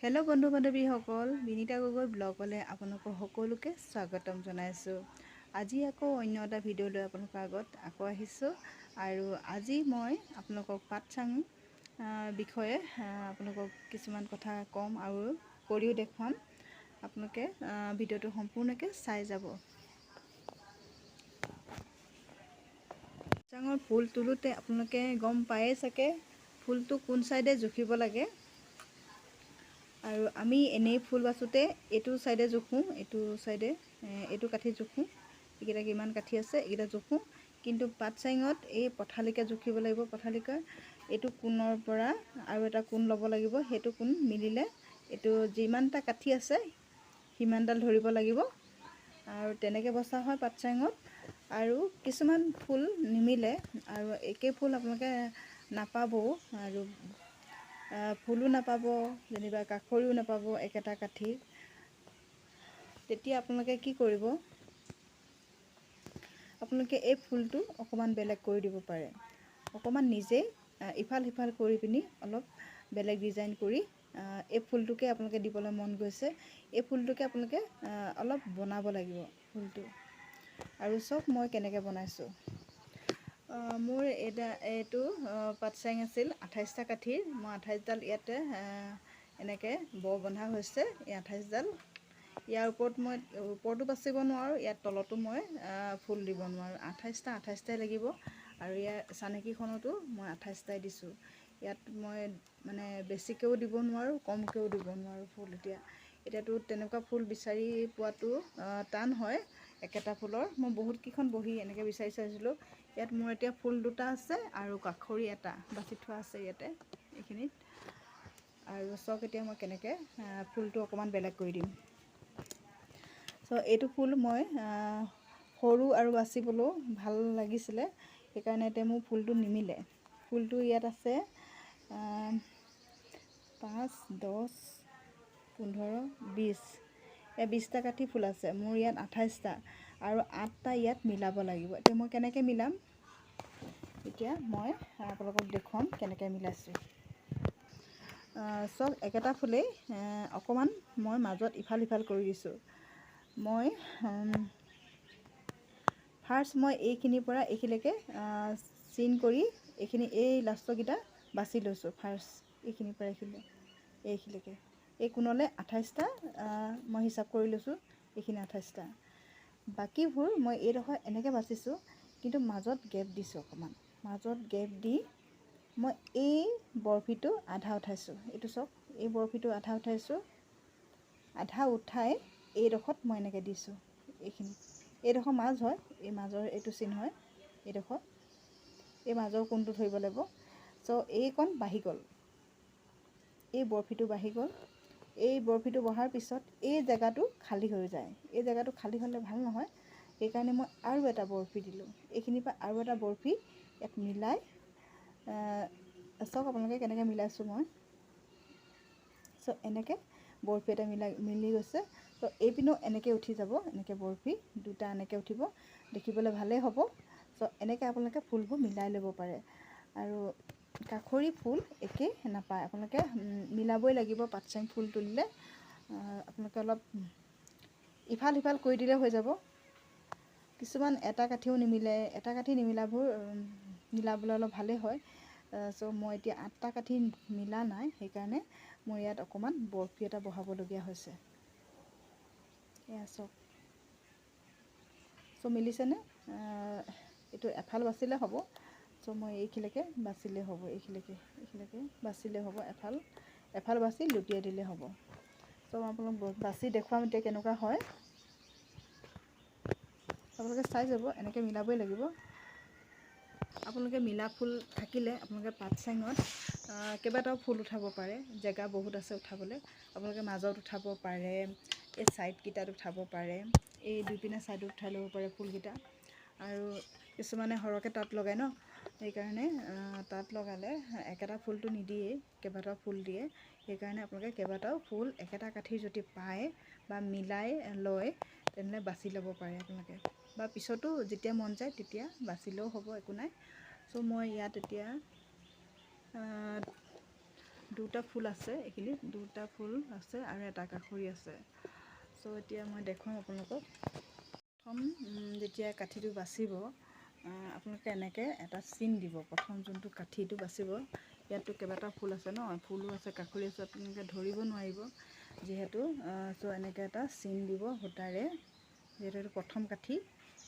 Hello' বন্ধু বান্ধৱীসকল, বিনীতা গগৈ ব্লগলৈ আপোনালোকৰ সকলোকে স্বাগতম জনাইছোঁ। আজি আকৌ অন্য এটা ভিডিঅ' লৈ আপোনালোকৰ আগত আকৌ আহিছোঁ। আৰু আজি মই আপোনালোকক পাতচাং বিষয়ে আপোনালোকক কিছুমান কথা ক'ম আৰু কৰিও দেখুৱাম। আপোনালোকে ভিডিঅ'টো সম্পূৰ্ণকৈ চাই যাব। পাতচাঙৰ ফুল তোলোতে আপোনালোকে গম পায়েই চাগে ফুলটো কোন চাইডে জুখিব লাগে। আৰু আমি এনেই ফুল বাচোঁতে এইটো চাইডে জোখোঁ, এইটো চাইডে এইটো কাঠি জোখোঁ, এইকেইটা কিমান কাঠি আছে এইকেইটা জোখোঁ। কিন্তু পাতচাঙত এই পথালিকৈ জুখিব লাগিব। পথালিকৈ এইটো কোণৰ পৰা আৰু এটা কোণ ল'ব লাগিব। সেইটো কোণ মিলিলে এইটো যিমানটা কাঠি আছে সিমানডাল ধৰিব লাগিব। আৰু তেনেকৈ বচা হয় পাতচাঙত। আৰু কিছুমান ফুল নিমিলে আৰু একে ফুল আপোনালোকে নাপাবও, আৰু ফুলো নাপাব, যেনিবা কাষৰিও নাপাব একেটা কাঠি। তেতিয়া আপোনালোকে কি কৰিব, আপোনালোকে এই ফুলটো অকণমান বেলেগ কৰি দিব পাৰে। অকণমান নিজে ইফাল সিফাল কৰি পিনি অলপ বেলেগ ডিজাইন কৰি এই ফুলটোকে আপোনালোকে দিবলৈ মন গৈছে, এই ফুলটোকে আপোনালোকে অলপ বনাব লাগিব ফুলটো। আৰু চাওক মই কেনেকৈ বনাইছোঁ। মোৰ এইটো পাতচাং আছিল 28টা কাঠিৰ। মই 28ডাল ইয়াতে এনেকৈ বন্ধা হৈছে। এই 28ডাল ইয়াৰ ওপৰত মই ওপৰতো বাচিব নোৱাৰোঁ, ইয়াৰ তলতো মই ফুল দিব নোৱাৰোঁ। 28টাই লাগিব। আৰু ইয়াৰ চানেকিখনতো মই 28টাই দিছোঁ। ইয়াত মই মানে বেছিকৈও দিব নোৱাৰোঁ, কমকৈও দিব নোৱাৰোঁ ফুল। এতিয়াতো তেনেকুৱা ফুল বিচাৰি পোৱাটো টান হয়। একেটা ফুলৰ মই বহুতকেইখন বহি এনেকৈ বিচাৰি চাইছিলোঁ। ইয়াত মোৰ এতিয়া ফুল 2টা আছে আৰু কাষৰি এটা বাচি থোৱা আছে ইয়াতে এইখিনিত। আৰু চাওক এতিয়া মই কেনেকৈ ফুলটো অকণমান বেলেগ কৰি দিম। এইটো ফুল মই সৰু আৰু বাচিবলৈও ভাল লাগিছিলে, সেইকাৰণে এতিয়া মোৰ ফুলটো নিমিলে। ফুলটো ইয়াত আছে 5, 10, 15, 20। 20টা কাঠি ফুল আছে। মোৰ ইয়াত 28টা আৰু 8টা ইয়াত মিলাব লাগিব। এতিয়া মই কেনেকৈ মিলাম, এতিয়া মই আপোনালোকক দেখুৱাম কেনেকৈ মিলাইছোঁ। চব একেটা ফুলেই অকণমান মই মাজত ইফাল সিফাল কৰি দিছোঁ। মই ফাৰ্ষ্ট মই এইখিনিৰ পৰা এইখিনিলৈকে চিন কৰি এই লাষ্টৰকেইটা বাছি লৈছোঁ। ফাৰ্ষ্ট এইখিনিৰ পৰা এইখিনিলৈকে এই কোণলৈ 28টা মই হিচাপ কৰি লৈছোঁ। এইখিনি 28টা। বাকীবোৰ মই এইডোখৰ এনেকৈ বাচিছোঁ, কিন্তু মাজত গেপ দিছোঁ অকণমান। মাজত গেপ দি মই এই বৰফিটো আধা উঠাইছোঁ। এইটো চাওক, এই বৰফিটো আধা উঠাইছোঁ। আধা উঠাই এইডোখৰত মই এনেকৈ দিছোঁ। এইডোখৰ মাজ হয়, এই মাজৰ এইটো চিন হয়। এই মাজৰ কোণটো ধৰিব লাগিব। এইকণ বাঢ়ি গ'ল, এই বৰফিটো বাঢ়ি গ'ল। এই বৰফিটো বহাৰ পিছত এই জেগাটো খালী হৈ যায়। এই জেগাটো খালী হ'লে ভাল নহয়, সেইকাৰণে মই আৰু এটা বৰফি দিলোঁ। এইখিনিৰ পৰা আৰু এটা বৰফি ইয়াত মিলাই চাওক আপোনালোকে কেনেকৈ মিলাইছোঁ মই। এনেকৈ বৰফি এটা মিলি গৈছে। এইপিনেও এনেকৈ উঠি যাব, এনেকৈ বৰফি 2টা এনেকৈ উঠিব, দেখিবলৈ ভালেই হ'ব। এনেকৈ আপোনালোকে ফুলবোৰ মিলাই ল'ব পাৰে। আৰু কাষৰি ফুল একেই নাপায়, আপোনালোকে মিলাবই লাগিব। পাতচাং ফুল তুলিলে আপোনালোকে অলপ ইফাল সিফাল কৰি দিলে হৈ যাব। কিছুমান এটা কাঠিও নিমিলে, এটা কাঠি নিমিলাবোৰ মিলাবলৈ অলপ ভালেই হয়। মই এতিয়া 8টা কাঠি মিলা নাই, সেইকাৰণে মোৰ ইয়াত অকণমান বৰফি এটা বহাবলগীয়া হৈছে। এয়া চাওক, মিলিছেনে? এইটো এফাল বাচিলে হ'ব। মই এইখিনিলৈকে বাচিলে হ'ব, এইখিনিলৈকে বাচিলে হ'ব। এফাল বাচি লুটিয়াই দিলে হ'ব। আপোনালোক বাচি দেখুৱাম এতিয়া কেনেকুৱা হয়। আপোনালোকে চাই যাব, এনেকৈ মিলাবই লাগিব। আপোনালোকে মিলা ফুল থাকিলে আপোনালোকে পাতচাঙত কেইবাটাও ফুল উঠাব পাৰে। জেগা বহুত আছে উঠাবলৈ। আপোনালোকে মাজত উঠাব পাৰে, এই ছাইডকেইটাত উঠাব পাৰে, এই দুইপিনে ছাইডত উঠাই ল'ব পাৰে ফুলকেইটা। আৰু কিছুমানে সৰহকৈ তাঁত লগায় ন, সেইকাৰণে তাঁত লগালে একেটা ফুলটো নিদিয়েই, কেইবাটাও ফুল দিয়ে। সেইকাৰণে আপোনালোকে কেইবাটাও ফুল একেটা কাঠিৰ যদি পায় বা মিলাই লয়, তেনেহ'লে বাছি ল'ব পাৰে আপোনালোকে। বা পিছতো যেতিয়া মন যায় তেতিয়া বাচিলেও হ'ব, একো নাই। মই ইয়াত এতিয়া দুটা ফুল আছে, এইখিনি দুটা ফুল আছে আৰু এটা কাষৰি আছে। চ' এতিয়া মই দেখুৱাম আপোনালোকক। প্ৰথম যেতিয়া কাঠিটো বাচিব আপোনালোকে এনেকৈ এটা চিন দিব। প্ৰথম যোনটো কাঠিটো বাচিব, ইয়াততো কেইবাটা ফুল আছে ন, ফুলো আছে, কাষৰি আছে, আপোনালোকে ধৰিব নোৱাৰিব যিহেতু। চ' এনেকৈ এটা চিন দিব সূতাৰে, যিহেতু এইটো প্ৰথম কাঠি,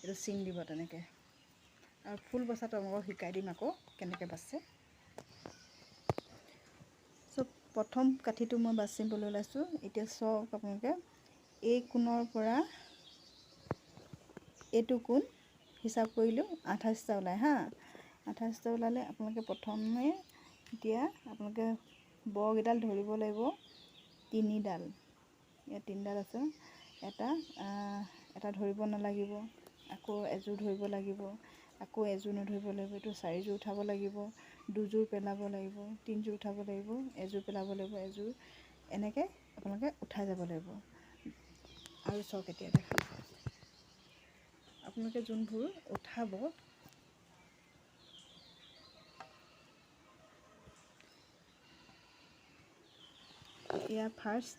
এইটো চিন দিব তেনেকৈ। আৰু ফুল বচাটো আপোনালোকক শিকাই দিম আকৌ কেনেকৈ বাচে। চ' প্ৰথম কাঠিটো মই বাচিবলৈ ওলাইছোঁ। এতিয়া চাওক আপোনালোকে, এই কোণৰ পৰা এইটো কোণ হিচাপ কৰিলোঁ 28টা ওলায় হা। 28টা ওলালে আপোনালোকে প্ৰথমে এতিয়া আপোনালোকে বৰকেইডাল ধৰিব লাগিব, 3ডাল। ইয়াত 3ডাল আছে, এটা ধৰিব নালাগিব, আকৌ এযোৰ ধৰিব লাগিব, আকৌ এযোৰ নধৰিব লাগিব, এইটো 4যোৰ উঠাব লাগিব, 2যোৰ পেলাব লাগিব, 3যোৰ উঠাব লাগিব, এযোৰ পেলাব লাগিব, এযোৰ, এনেকৈ আপোনালোকে উঠাই যাব লাগিব। আৰু চাওক এতিয়া দেখাম, আপোনালোকে যোনবোৰ উঠাব ইয়াৰ ফাৰ্ষ্ট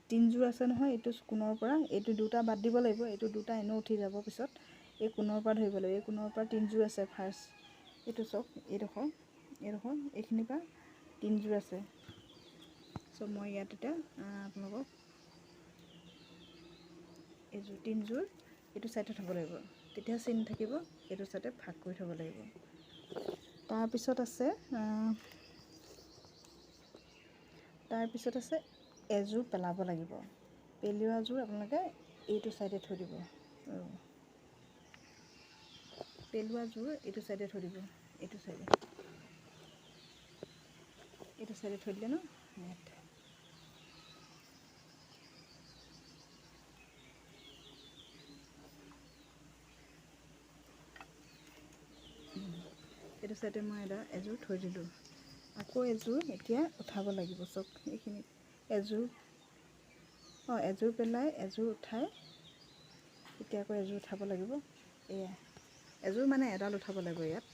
3যোৰ আছে নহয়, এইটো কোণৰ পৰা, এইটো দুটা বাদ দিব লাগিব, এইটো দুটা এনেও উঠি যাব পিছত। এই কোণৰ পৰা ধৰিব লাগিব, এই কোণৰ পৰা 3যোৰ আছে ফাৰ্ষ্ট, এইটো চাওক, এইডোখৰ এইখিনিৰ পৰা 3যোৰ আছে। চ' মই ইয়াত এতিয়া আপোনালোকক এইযোৰ 3যোৰ এইটো ছাইডে থ'ব লাগিব, তেতিয়া চিন থাকিব, এইটো ছাইডে ভাগ কৰি থ'ব লাগিব। তাৰপিছত আছে এযোৰ পেলাব লাগিব। পেলোৱাযোৰ আপোনালোকে এইটো ছাইডে থৈ দিব, পেলোৱাযোৰ এইটো ছাইডে থৈ দিব, এইটো ছাইডে থৈ দিলে ন। ইয়াত এইটো ছাইডে মই এযোৰ থৈ দিলোঁ। আকৌ এযোৰ এতিয়া উঠাব লাগিব, চব এইখিনিত এযোৰ পেলাই এযোৰ উঠাই, এতিয়া আকৌ এযোৰ উঠাব লাগিব। এয়া এযোৰ মানে এডাল উঠাব লাগিব, ইয়াত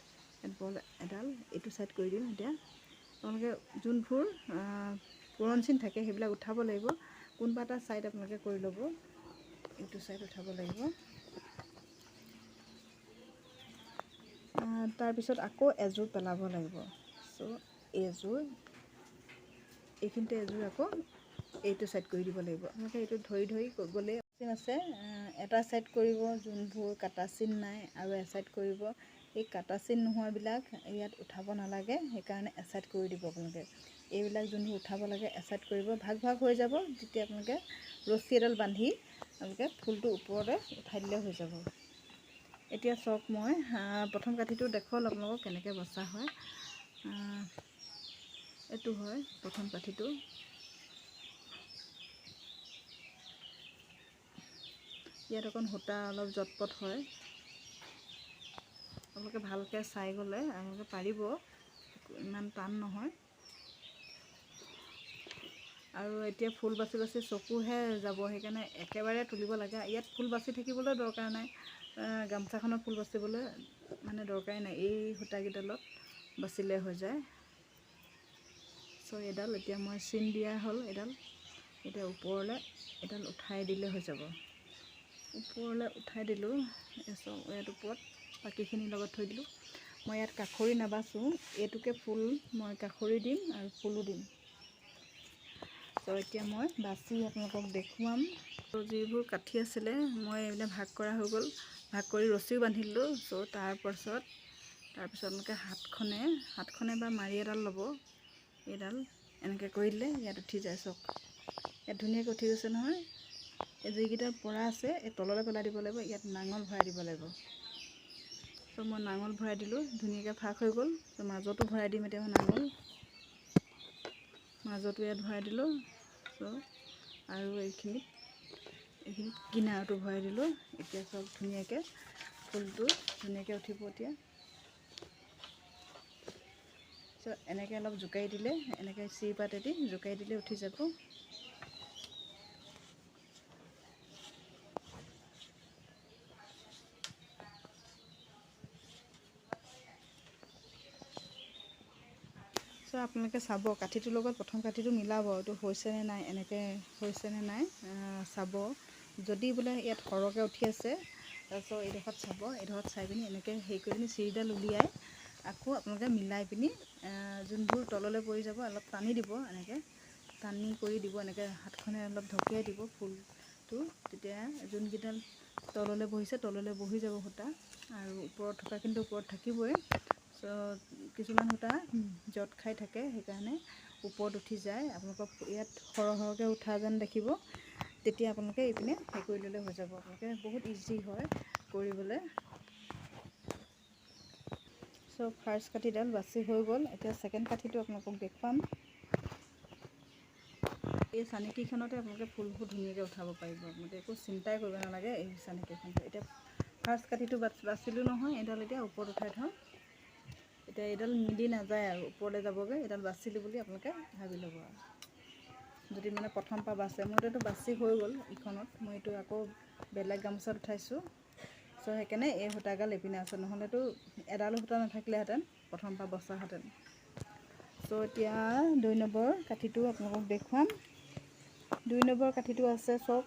বল এডাল এইটো ছাইড কৰি দিম। এতিয়া আপোনালোকে যোনবোৰ পুৰণ চিন থাকে সেইবিলাক উঠাব লাগিব, কোনোবা এটা ছাইড আপোনালোকে কৰি ল'ব, এইটো ছাইড উঠাব লাগিব। তাৰপিছত আকৌ এযোৰ পেলাব লাগিব। চ' এইখিনিতে এযোৰ আকৌ এইটো ছাইড কৰি দিব লাগিব। আপোনালোকে এইটো ধৰি গ'লে চিন আছে, এটা ছাইড কৰিব যোনবোৰ কাটা চিন নাই, আৰু এছাইড কৰিব। এই কাটা চিন নোহোৱাবিলাক ইয়াত উঠাব নালাগে, সেইকাৰণে এছাইড কৰি দিব আপোনালোকে। এইবিলাক যোনবোৰ উঠাব লাগে এছাইড কৰিব, ভাগ হৈ যাব। তেতিয়া আপোনালোকে ৰছী এডাল বান্ধি আপোনালোকে ফুলটো ওপৰতে উঠাই দিলে হৈ যাব। এতিয়া চাওক, মই প্ৰথম কাঠিটো দেখুৱাল আপোনালোকক কেনেকৈ বচা হয়। এইটো হয় প্ৰথম কাঠিটো। ইয়াত অকণ সূতা অলপ জটপট হয়, আপোনালোকে ভালকৈ চাই গ'লে আপোনালোকে পাৰিব, ইমান টান নহয়। আৰু এতিয়া ফুল বাচি চকুহে যাব, সেইকাৰণে একেবাৰে তুলিব লাগে। ইয়াত ফুল বাচি থাকিবলৈ দৰকাৰ নাই, গামোচাখনৰ ফুল বাচিবলৈ মানে দৰকাৰেই নাই, এই সূতাকেইডালত বাচিলে হৈ যায়। চ' এডাল এতিয়া মই চিন দিয়া হ'ল, এতিয়া ওপৰলৈ এডাল উঠাই দিলে হৈ যাব। ওপৰলৈ উঠাই দিলোঁ, ইয়াত ওপৰত বাকীখিনিৰ লগত থৈ দিলোঁ। মই ইয়াত কাষৰি নাবাচোঁ, এইটোকে ফুল মই কাষৰি দিম আৰু ফুলো দিম। চ' এতিয়া মই বাচি আপোনালোকক দেখুৱাম। যিবোৰ কাঠি আছিলে মই এইবিলাক ভাগ কৰা হৈ গ'ল, ভাগ কৰি ৰছীও বান্ধি দিলোঁ। চ' তাৰপিছত আপোনালোকে হাতখনে বা মাৰি এডাল ল'ব, এইডাল এনেকৈ কৰি দিলে ইয়াত উঠি যায়। চাওক ইয়াত ধুনীয়াকৈ উঠি গৈছে নহয়। এই যিকেইটা পৰা আছে এই তললৈ পেলাই দিব লাগিব, ইয়াত নাঙল ভৰাই দিব লাগিব। চ' মই নাঙল ভৰাই দিলোঁ, ধুনীয়াকৈ ফাক হৈ গ'ল। চ' মাজতো ভৰাই দিম, এতিয়া মই নাঙল মাজতো ইয়াত ভৰাই দিলোঁ। চ' আৰু এইখিনিত কিনাৰটো ভৰাই দিলোঁ। এতিয়া চব ধুনীয়াকৈ ফুলটো ধুনীয়াকৈ উঠিব। এতিয়া চ' এনেকৈ অলপ জোকাৰি দিলে, এনেকৈ চিৰপাতেদি জোকাৰি দিলে উঠি যাব। চ' আপোনালোকে চাব কাঠিটোৰ লগত প্ৰথম কাঠিটো মিলাব, এইটো হৈছেনে নাই, এনেকৈ হৈছেনে নাই চাব। যদি বোলে ইয়াত সৰহকৈ উঠি আছে, তাৰপিছত এইডোখৰত চাব, এইডোখৰত চাই পিনি এনেকৈ হেৰি কৰি পিনি চিৰিডাল উলিয়াই আকৌ আপোনালোকে মিলাই পিনি যোনবোৰ তললৈ পৰি যাব অলপ টানি দিব, এনেকৈ টানি কৰি দিব, এনেকৈ হাতখনে অলপ ঢকিয়াই দিব ফুলটো, তেতিয়া যোনকেইডাল তললৈ বহিছে তললৈ বহি যাব সূতা, আৰু ওপৰত থকা কিন্তু ওপৰত থাকিবই। কিছুমান সূতা জট খাই থাকে, সেইকাৰণে ওপৰত উঠি যায়। আপোনালোকক ইয়াত সৰহকৈ উঠা যেন দেখিব, তেতিয়া আপোনালোকে এইপিনে হেৰি কৰি ল'লে হৈ যাব। আপোনালোকে বহুত ইজি হয় কৰিবলৈ। ফাৰ্ষ্ট কাঠিডাল বাছি হৈ গ'ল। এতিয়া ছেকেণ্ড কাঠিটো আপোনালোকক দেখুৱাম। এই চানেকিখনতে আপোনালোকে ফুলবোৰ ধুনীয়াকৈ উঠাব পাৰিব, আপোনালোকে একো চিন্তাই কৰিব নালাগে। এই চানেকিখনতে এতিয়া ফাৰ্ষ্ট কাঠিটো বাচিলোঁ নহয়, এইডাল এতিয়া ওপৰত উঠাই থওঁ। এতিয়া এইডাল মিলি নাযায় আৰু ওপৰলৈ যাবগৈ, এইডাল বাচিলোঁ বুলি আপোনালোকে ভাবি ল'ব। আৰু যদি মানে প্ৰথম পৰা বাচে, মোৰ এইটো বাচি হৈ গ'ল ইখনত, মই এইটো আকৌ বেলেগ গামোচাত উঠাইছোঁ। সেইকাৰণে এই সূতাগাল এইপিনে আছে, নহ'লেতো এডালো সূতা নাথাকিলেহেঁতেন, প্ৰথম পৰা বচাহেঁতেন। এতিয়া 2 নম্বৰ কাঠিটো আপোনালোকক দেখুৱাম। 2 নম্বৰ কাঠিটো আছে চব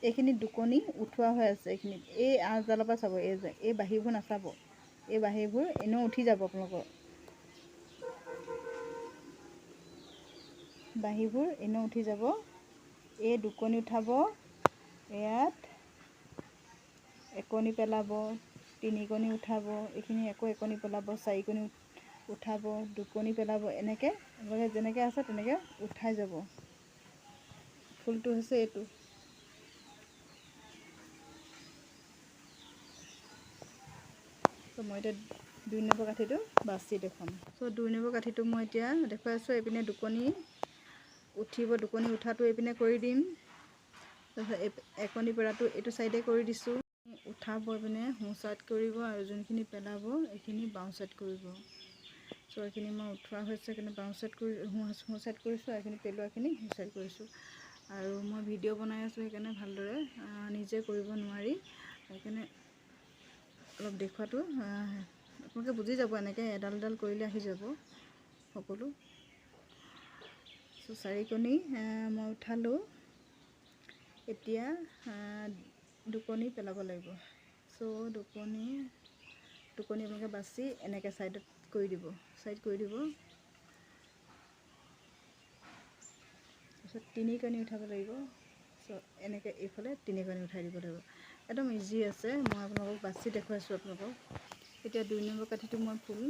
এইখিনিত দুকণি উঠোৱা হৈ আছে। এইখিনিত এই আঁচডালৰ পৰা চাব, এই বাহিৰবোৰ নাচাব, এই বাহিৰবোৰ এনেও উঠি যাব। আপোনালোকৰ বাহিৰবোৰ এনেও উঠি যাব। এই দুকণি উঠাব, ইয়াত একণি পেলাব, 3 কণি উঠাব, এইখিনি আকৌ একণি পেলাব, 4 কণি উঠাব, 2 কণি পেলাব, এনেকৈ আপোনালোকে যেনেকৈ আছে তেনেকৈ উঠাই যাব। ফুলটো হৈছে এইটো। মই এতিয়া 2 নম্বৰ কাঠিটো বাছি দেখুৱাম। 2 নম্বৰ কাঠিটো মই এতিয়া দেখুৱাই আছোঁ। এইপিনে দুকণি উঠিব, দুকণি উঠাটো এইপিনে কৰি দিম। তাৰপিছত একণি পেৰাটো এইটো চাইডে কৰি দিছোঁ। উঠাব এইপিনে সোঁ চাইড কৰিব, আৰু যোনখিনি পেলাব এইখিনি বাওঁ চাইড কৰিব। এইখিনি মই উঠোৱা হৈছে, সেইখিনি বাওঁ চাইড কৰি সোঁ চাইড কৰিছোঁ, আৰু এইখিনি পেলোৱাখিনি সোঁ চাইড কৰিছোঁ। আৰু মই ভিডিঅ' বনাই আছোঁ, সেইকাৰণে ভালদৰে নিজে কৰিব নোৱাৰি, সেইকাৰণে অলপ দেখুৱাটো আপোনালোকে বুজি যাব। এনেকৈ এডাল এডাল কৰিলে আহি যাব সকলো। 4 কণি মই উঠালোঁ। এতিয়া দুকণি পেলাব লাগিব। দুকণি আপোনালোকে বাছি এনেকৈ চাইডত কৰি দিব, চাইড কৰি দিব। তাৰপিছত 3 কণি উঠাব লাগিব। এনেকৈ এইফালে 3 কণি উঠাই দিব লাগিব। একদম ইজি আছে, মই আপোনালোকক বাছি দেখুৱাইছোঁ আপোনালোকক। এতিয়া 2 নম্বৰ কাঠিটো মই ফুলৰ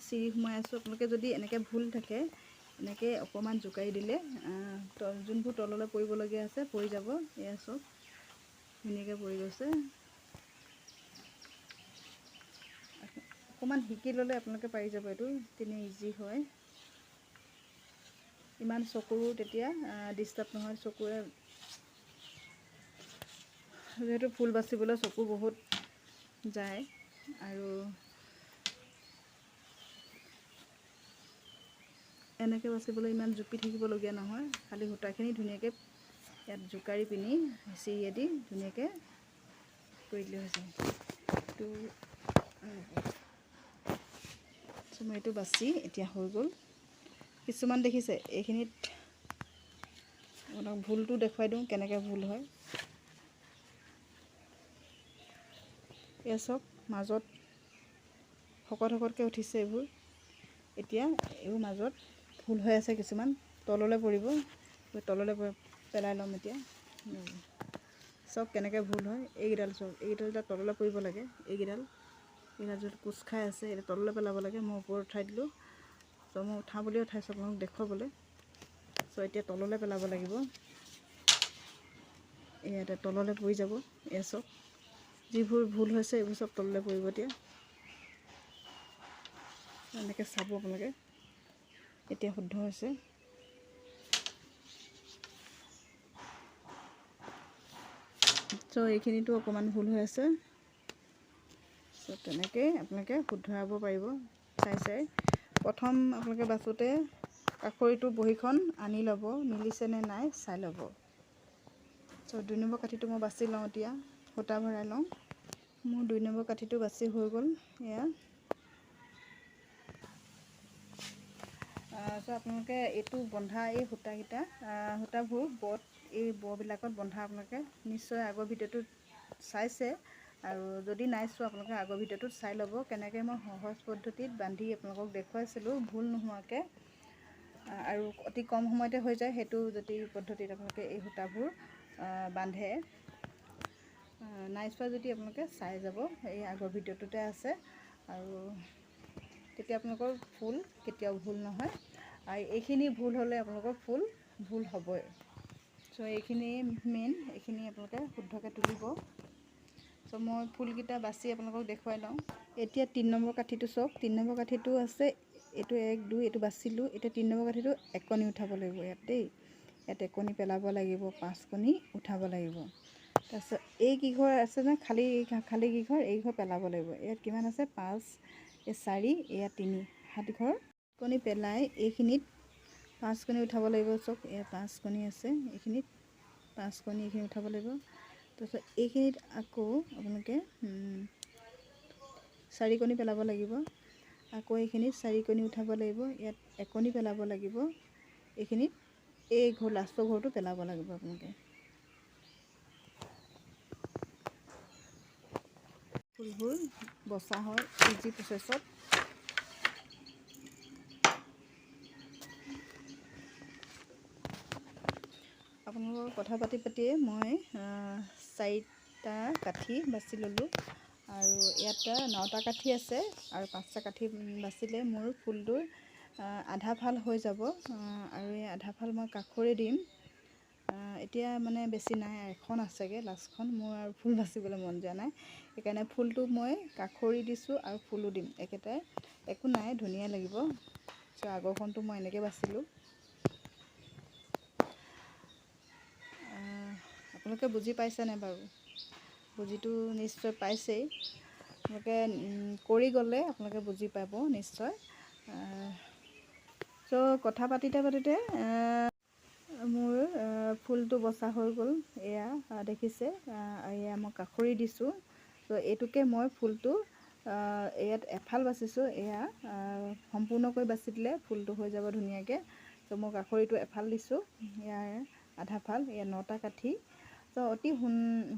চিৰি সোমাই আছোঁ। আপোনালোকে যদি এনেকৈ ভুল থাকে, এনেকৈ অকণমান জোকাৰি দিলে যোনবোৰ তললৈ পৰিবলগীয়া আছে পৰি যাব। এয়া চব ধুনীয়াকৈ পৰি গৈছে। অকণমান শিকি ল'লে আপোনালোকে পাৰি যাব। এইটো তেনেই ইজি হয়, ইমান চকুৰো তেতিয়া ডিষ্টাৰ্ব নহয়। চকুৰে যিহেতু ফুল বাচিবলৈ চকু বহুত যায়, আৰু এনেকৈ বাচিবলৈ ইমান জুপি থাকিবলগীয়া নহয়। খালি সূতাখিনি ধুনীয়াকৈ ইয়াত জোকাৰি পিনি চিৰিয়েদি ধুনীয়াকৈ কৰি দিলে হৈ যায়। মই এইটো বাচি এতিয়া হৈ গ'ল। কিছুমান দেখিছে এইখিনিত আপোনাক ভুলটো দেখুৱাই দিওঁ, কেনেকৈ ভুল হয়। এয়া চাওক, মাজত শকত শকতকৈ উঠিছে এইবোৰ। এতিয়া এইবোৰ মাজত ফুল হৈ আছে, কিছুমান তললৈ পৰিব, তললৈ পেলাই ল'ম। এতিয়া চাওক কেনেকৈ ভুল হয়। এইকেইডাল চাওক, এইকেইডাল তললৈ পৰিব লাগে। এইকেইডাল য'ত কোচ খাই আছে, এতিয়া তললৈ পেলাব লাগে। মই ওপৰত উঠাই দিলোঁ। মই উঠাওঁ বুলি উঠাইছোঁ আপোনালোক দেখুৱাবলৈ। এতিয়া তললৈ পেলাব লাগিব। ইয়াতে তললৈ পৰি যাব। এয়া চাওক, যিবোৰ ভুল হৈছে এইবোৰ চব তললৈ পৰিব। এতিয়া এনেকৈ চাব আপোনালোকে, এতিয়া শুদ্ধ হৈছে। এইখিনিতো অকণমান ভুল হৈ আছে। তেনেকৈ আপোনালোকে শুধৰাব পাৰিব চাই। প্ৰথম আপোনালোকে বাছোঁতে কাষৰিটো বহীখন আনি ল'ব, মিলিছেনে নাই চাই ল'ব। 2 নম্বৰ কাঠিটো মই বাছি লওঁ। এতিয়া সূতা ভৰাই লওঁ। মোৰ 2 নম্বৰ কাঠিটো বাছি হৈ গ'ল এয়া। চ' আপোনালোকে এইটো বন্ধা এই সূতাকেইটা সূতাবোৰ এই ববিলাকত বন্ধা আপোনালোকে নিশ্চয় আগৰ ভিডিঅ'টোত চাইছে, আৰু যদি নাই চোৱা আপোনালোকে আগৰ ভিডিঅ'টোত চাই ল'ব কেনেকৈ মই সহজ পদ্ধতিত বান্ধি আপোনালোকক দেখুৱাইছিলোঁ ভুল নোহোৱাকৈ, আৰু অতি কম সময়তে হৈ যায়। সেইটো যদি পদ্ধতিত আপোনালোকে এই সূতাবোৰ বান্ধে, নাই চোৱা যদি আপোনালোকে চাই যাব, এই আগৰ ভিডিঅ'টোতে আছে, আৰু তেতিয়া আপোনালোকৰ ফুল কেতিয়াও ভুল নহয়। আৰু এইখিনি ভুল হ'লে আপোনালোকৰ ফুল ভুল হ'বই। চ' এইখিনি মেইন, এইখিনি আপোনালোকে শুদ্ধকৈ তুলিব। চ' মই ফুলকেইটা বাছি আপোনালোকক দেখুৱাই লওঁ। এতিয়া 3 নম্বৰ কাঠিটো চাওক, 3 নম্বৰ কাঠিটো আছে, এইটো 1 2 এইটো বাচিলোঁ। এতিয়া 3 নম্বৰ কাঠিটো 1 কণী উঠাব লাগিব ইয়াত দেই, ইয়াত 1 কণী পেলাব লাগিব, 5 কণী উঠাব লাগিব। তাৰপিছত এই কিঘৰ আছে ন, খালী কিঘৰ, এই ঘৰ পেলাব লাগিব। ইয়াত কিমান আছে 5, এই 4, এয়া 3, 7 ঘৰ কণী পেলাই এইখিনিত 5 কণী উঠাব লাগিব। চাওক এয়া 5 কণী আছে, এইখিনিত 5 কণী এইখিনি উঠাব লাগিব। তাৰপিছত এইখিনিত আকৌ আপোনালোকে 4 কণী পেলাব লাগিব, আকৌ এইখিনিত 4 কণী উঠাব লাগিব। ইয়াত 1 কণী পেলাব লাগিব, এইখিনিত এই ঘৰ লাষ্টৰ ঘৰটো পেলাব লাগিব আপোনালোকে। ফুলবোৰ বচা হয় ইজি প্ৰচেছত। আপোনালোকৰ কথা পাতিয়ে মই 4টা কাঠি বাছি ল'লোঁ, আৰু ইয়াত 9টা কাঠি আছে, আৰু 5টা কাঠি বাচিলে মোৰ ফুলটোৰ আধা ফাল হৈ যাব। আৰু এই আধা ফাল মই কাষৰে দিম। এতিয়া মানে বেছি নাই, এখন আছেগৈ লাষ্টখন, মোৰ আৰু ফুল বাচিবলৈ মন যোৱা নাই, সেইকাৰণে ফুলটো মই কাষৰি দিছোঁ আৰু ফুলো দিম একেটাই। একো নাই, ধুনীয়া লাগিব। চ' আগৰখনটো মই এনেকৈ বাচিলোঁ। আপোনালোকে বুজি পাইছেনে বাৰু? বুজিটো নিশ্চয় পাইছেই। আপোনালোকে কৰি গ'লে আপোনালোকে বুজি পাব নিশ্চয়। চ' কথা পাতিতে মোৰ ফুলটো বচা হৈ গ'ল। এয়া দেখিছে, এয়া মই কাষৰি দিছোঁ। চ' এইটোকে মই ফুলটো ইয়াত এফাল বাচিছোঁ, এয়া সম্পূৰ্ণকৈ বাচি দিলে ফুলটো হৈ যাব ধুনীয়াকৈ। চ' মই কাষৰিটো এফাল দিছোঁ, ইয়াৰ আধা ফাল, এয়া 9টা কাঠি। চ' অতি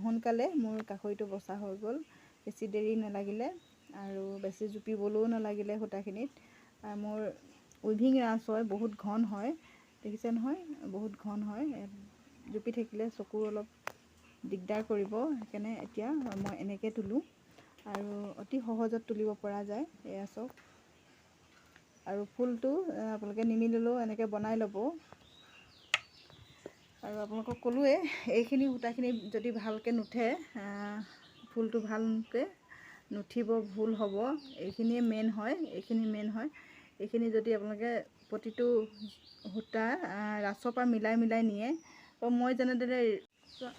সোনকালে মোৰ কাষৰিটো বচা হৈ গ'ল, বেছি দেৰি নালাগিলে, আৰু বেছি জুপিবলৈও নালাগিলে সূতাখিনিত। মোৰ উইভিং ৰাঁচ হয়, বহুত ঘন হয়, দেখিছে নহয়, বহুত ঘন হয়। জুপি থাকিলে চকুৰ অলপ দিগদাৰ কৰিব, সেইকাৰণে এতিয়া মই এনেকৈ তোলোঁ, আৰু অতি সহজত তুলিব পৰা যায়। এয়া চাওক, আৰু ফুলটো আপোনালোকে নিমিলিলেও এনেকৈ বনাই ল'ব। আৰু আপোনালোকক ক'লোৱে, এইখিনি সূতাখিনি যদি ভালকৈ নুঠে, ফুলটো ভালকৈ নুঠিব, ভুল হ'ব। এইখিনিয়ে মেইন হয়, এইখিনি যদি আপোনালোকে প্ৰতিটো সূতা ৰাঁচৰ পৰা মিলাই নিয়ে, মই যেনেদৰে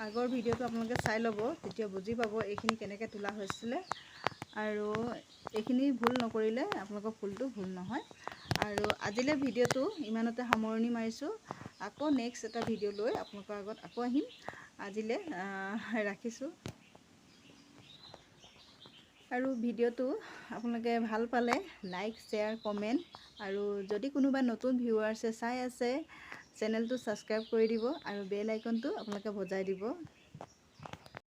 আগৰ ভিডিঅ'টো আপোনালোকে চাই ল'ব, তেতিয়া বুজি পাব এইখিনি কেনেকৈ তোলা হৈছিলে। আৰু এইখিনি ভুল নকৰিলে আপোনালোকৰ ফুলটো ভুল নহয়। আৰু আজিলৈ ভিডিঅ'টো ইমানতে সামৰণি মাৰিছোঁ। আকৌ নেক্সট এটা ভিডিঅ' লৈ আপোনালোকৰ আগত আকৌ আহিম। আজিলৈ ৰাখিছোঁ। আৰু ভিডিঅ'টো আপোনালোকে ভাল পালে লাইক, শ্বেয়াৰ, কমেণ্ট, আৰু যদি কোনোবা নতুন ভিউৱাৰ্ছে চাই আছে, চেনেলটো ছাবস্ক্ৰাইব কৰি দিব, আৰু বেল আইকনটো আপোনালোকে বজাই দিব।